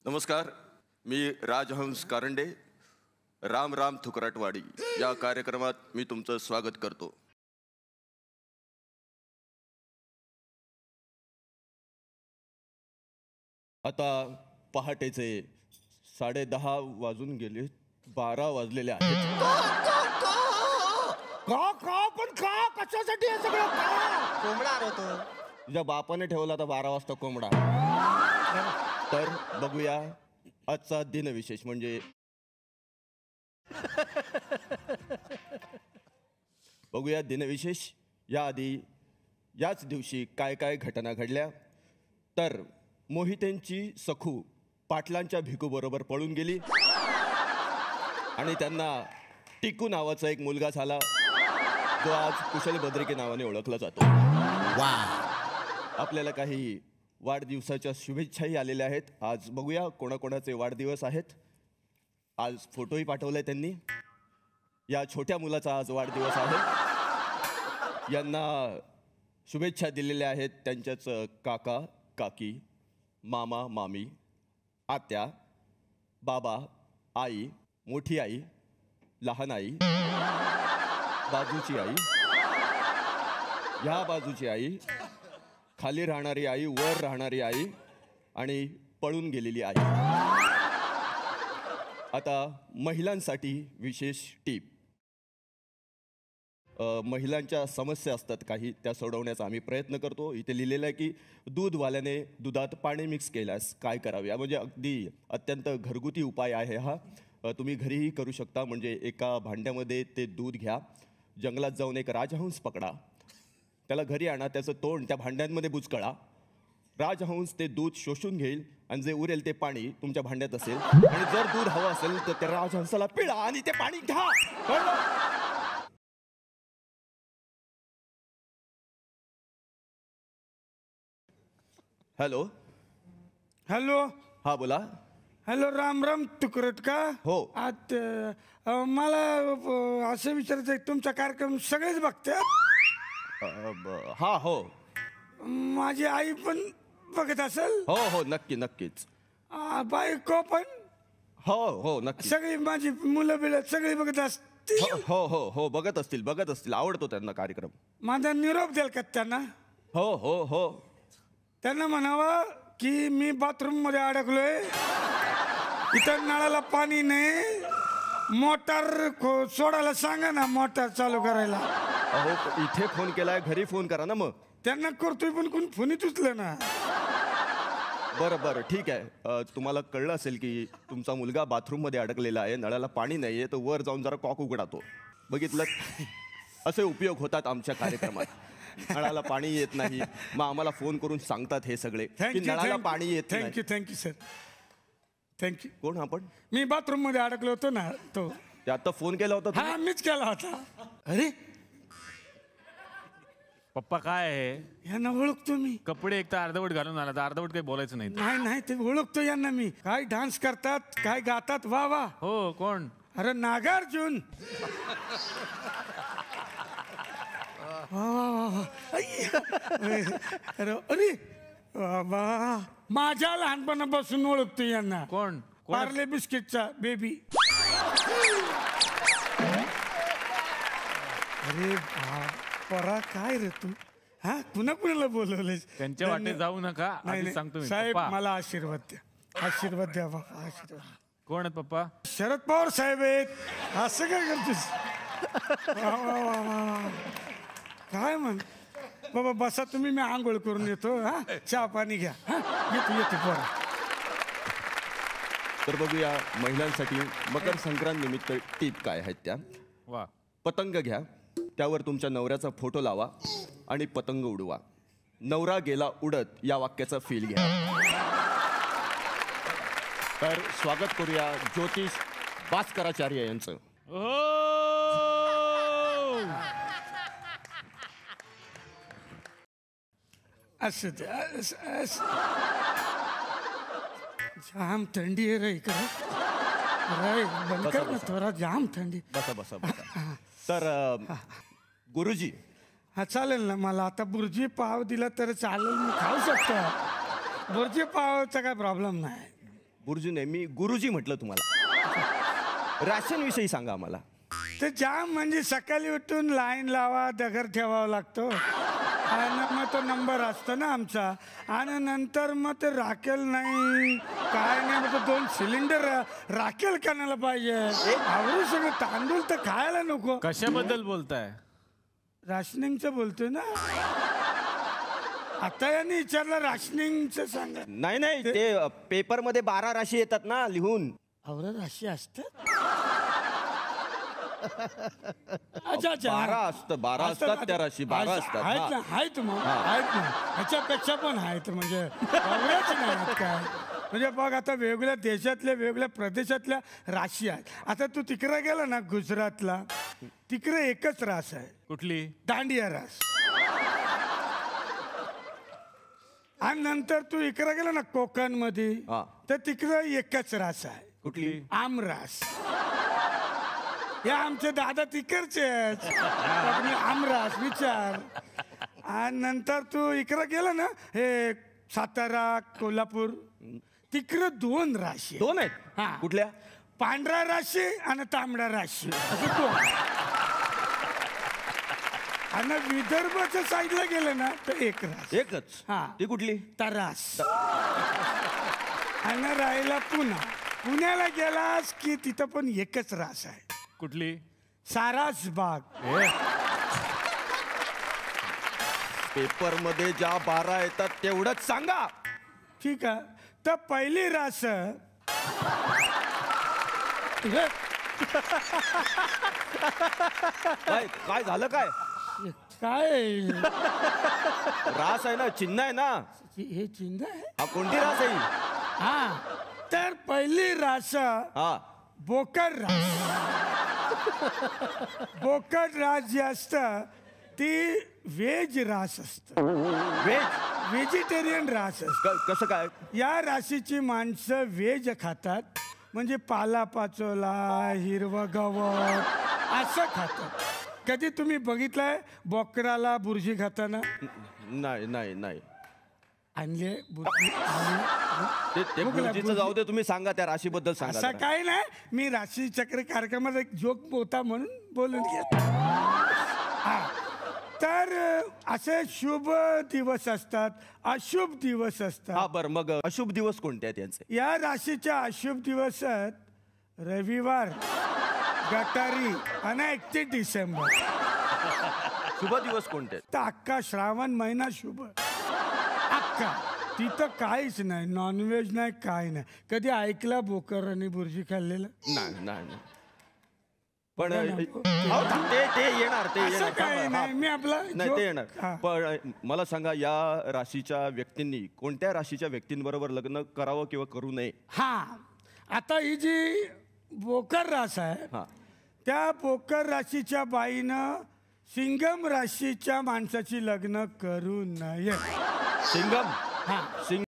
नमस्कार, मी राजहंस कारंडे, राम राम थुकराटवाडी या कार्यक्रमात मी तुमचं स्वागत करतो. आता पहाटेचे 10:30 वाजून गेले, 12 वाजलेले आहेत. का कशासाठी हे सगळं का? कोंबडा होतो. तुझ्या बापाने ठेवला आता 12 वाजता कोंबडा. तर बघूया आजचा दिनविशेष. म्हणजे बघूया दिनविशेष. याआधी याच दिवशी काय काय घटना घडल्या. तर मोहितेंची सखू पाटलांच्या भिकूबरोबर पळून गेली आणि त्यांना टिकू नावाचा एक मुलगा झाला, जो आज कुशल बद्रिके नावाने ओळखला जातो. आपल्याला काही वाढदिवसाच्या शुभेच्छाही आलेल्या आहेत. आज बघूया कोणाकोणाचे वाढदिवस आहेत. आज फोटोही पाठवलाय त्यांनी. या छोट्या मुलाचा आज वाढदिवस आहे. यांना शुभेच्छा दिलेल्या आहेत त्यांच्याच काका काकी, मामा मामी, आत्या, बाबा, आई, मोठी आई, लहान आई, बाजूची आई, ह्या बाजूची आई, खाली राहणारी आई, वर राहणारी आई आणि पळून गेलेली आई. आता महिलांसाठी विशेष टीप. महिलांच्या समस्या असतात काही, त्या सोडवण्याचा आम्ही प्रयत्न करतो. इथे लिहिलेलं आहे की दूधवाल्याने दुधात पाणी मिक्स केल्यास काय करावे. म्हणजे अगदी अत्यंत घरगुती उपाय आहे हा. तुम्ही घरीही करू शकता. म्हणजे एका भांड्यामध्ये ते दूध घ्या, जंगलात जाऊन एक राजहंस पकडा, त्याला घरी आणा, त्याचं तोंड त्या भांड्यांमध्ये बुचकळा. राजहंस ते दूध शोषून घेईल आणि जे उरेल ते पाणी तुमच्या भांड्यात असेल. आणि जर दूध हवं असेल तर त्या राजहंसाला पिळा आणि ते पाणी घ्या. Hello hello. हा बोला. हॅलो, राम राम तुकरट का? हो. मला असं विचारायचं आहे, तुमचा कार्यक्रम सगळेच बघतात? हा हो. माझी आई पण बघत असेल? हो हो, नक्की नक्कीच. बायको पण? हो हो नक्की. सगळी माझी मुलं बिलं सगळी बघत असतील? हो हो हो, बघत असतील. आवडतो त्यांना कार्यक्रम. माझा निरोप द्याल का त्यांना? हो हो हो. त्यांना म्हणावं की मी बाथरूम मध्ये अडकलोय, इथं नळाला पाणी नाही, मोटार सोडायला सांगा ना, मोटार चालू करायला. अहो, इथे फोन केलाय, घरी फोन करा ना मग. त्यांना करतोय पण कोण फोनच उचलं ना. बरं ठीक आहे. तुम्हाला कळलं असेल की तुमचा मुलगा बाथरूममध्ये अडकलेला आहे, नळाला पाणी नाही आहे, तर वर जाऊन जरा कॉक उघडातो. बघितलं, असे उपयोग होतात आमच्या कार्यक्रमात. नळाला पाणी येत नाही, मग आम्हाला फोन करून सांगतात हे सगळे की नळाला पाणी येत नाही. Thank you sir, thank you. कोण आपण? मी बाथरूम मध्ये अडकलो होतो ना, तो आता फोन केला होता. हा, मीच केला होता. अरे पप्पा काय आहे? यांना ओळखतो मी. कपडे एक तर अर्धवट घालून आला, तर अर्धवट काही बोलायचं नाही. नाही, ते ओळखतो यांना मी. काय डान्स करतात, काय गातात. वा वा. हो, कोण? अरे नागार्जुन. अरे बाबा, माझ्या लहानपणापासून ओळखतो यांना. कोण? पार्ले बिस्किटचा बेबी. अरे परा, काय रे तू? हा, कुणाला बोलवलंय? त्यांच्या वाटे जाऊ नका, आधी सांगतो मी. साहेब, पप्पा. मला आशीर्वाद द्या, आशीर्वाद द्या बाबा, आशीर्वाद. कोण आहेत पप्पा? शरद पवार साहेब आहेत. असं काय करतोस? काय म्हण बाबा, बसा तुम्ही, मी आंघोळ करून येतो. हा, चहा पाणी घ्या. येतो पोरा. तर बघूया महिलांसाठी मकर संक्रांत निमित्त टीप काय आहेत त्या. वा. पतंग घ्या, त्यावर तुमच्या नवऱ्याचा फोटो लावा आणि पतंग उडवा. नवरा गेला उडत या वाक्याचा फील घ्या. तर स्वागत करूया ज्योतिष भास्कराचार्य यांचं. असं जाम थंडी आहे रे इकडं. बंद कर ना थोडा, जाम थंडी. बसा. तर गुरुजी. हा, चालेल ना. मला आता बुर्जी पाव दिला तर चालेल, मी खाऊ शकतो. बुर्जी पावचा काय प्रॉब्लेम नाही. बुर्जू नाही, मी गुरुजी म्हटलं तुम्हाला. राशन विषयी सांगा आम्हाला. ते जाम म्हणजे सकाळी उठून लाईन लावा, दगड ठेवावा लागतो आणि मग तो नंबर असतो ना आमचा. आणि नंतर मग ते राखेल नाही काय नाही, मग तो 2 सिलेंडर राखेल कानाला पाहिजे. आवडू सगळं तांदूळ तर खायला नको. कशाबद्दल बोलताय? राशनिंगचं बोलतोय ना आता. यांनी विचारलं राशनिंगचं सांगा. नाही ते पेपर मध्ये 12 राशी येतात ना लिहून. आवडत राशी असतात. अच्छा अच्छा 12 असतात त्या राशी. 12 असतात. आहेत ना, आहेत मग आहेत ना. ह्याच्यापेक्षा पण आहेत म्हणजे एवढ्याच नाही आहेत काय. म्हणजे बघ आता वेगवेगळ्या देशातल्या वेगवेगळ्या प्रदेशातल्या राशी आहेत. आता तू तिकडे गेला ना गुजरातला, तिकडे एकच रास आहे. कुठली? दांडिया रास. आणि नंतर तू इकडे गेला ना कोकण मध्ये, हा. तर तिकडे एकच रास आहे. कुठली? आमरास. हे आमचे दादा तिकडचे आहेत. आमरास विचार. आणि नंतर तू इकडे गेला ना हे सातारा कोल्हापूर, तिकडे 2 राशी 2 आहेत. हा. कुठल्या? पांढरा राशी आणि तांबडा राशी असं 2. आणि विदर्भाच्या साईडला गेलं ना तर 1 रास. एकच. हा. ती कुठली? तरास. आणि राहिला पुणा. पुण्याला गेलास की तिथं पण एकच रास आहे. कुठली? सारास बाग. पेपर मध्ये ज्या 12 येतात तेवढंच सांगा. ठीक आहे. तर पहिली रास काय झालं काय? काय रास आहे ना, चिन्ह आहे ना. हे चिन्ह आहे. हा कोणती रास आहे? हा. तर पहिली रास हा. बोकड रास. बोकड रास जी असतं ती व्हेज रास असत. व्हेजिटेरियन रास असत. कसं काय? या राशीची माणसं व्हेज खातात. म्हणजे पालापाचोला, हिरवं गवत असं खातात. कधी तुम्ही बघितलंय बोकडाला बुर्जी खाताना? नाही. आणले ते बुर्जीचं जाऊ दे, तुम्ही सांगा त्या राशीबद्दल सांगा असं जरा. काही नाही. मी राशी चक्र कार्यक्रमात एक जोक होता म्हणून बोलून घेत. तर असे शुभ दिवस असतात, अशुभ दिवस असतात. हा बरं, मग अशुभ दिवस कोणते आहेत यांचे? या राशीच्या अशुभ दिवस आहेत रविवार, गटारी आणि 31 डिसेंबर. शुभ दिवस कोणते आहेत? तर अख्खा श्रावण महिना शुभ. अख्खा. तिथं काहीच नाही, नॉनव्हेज नाही, काय नाही. कधी ऐकला बोकर आणि बुर्जी खाल्लेलं? नाही. पण ते येणार. असं काही नाही. मी आपला नाही joke- ते येणार. हा. पण मला सांगा, या राशीच्या व्यक्तींनी कोणत्या राशीच्या व्यक्तींबरोबर लग्न करावं किंवा करू नये? हा. आता ही जी बोकर रास आहे, हा. त्या बोकर राशीच्या बाईनं सिंगम राशीच्या माणसाची लग्न करू नये. सिंगम. हा.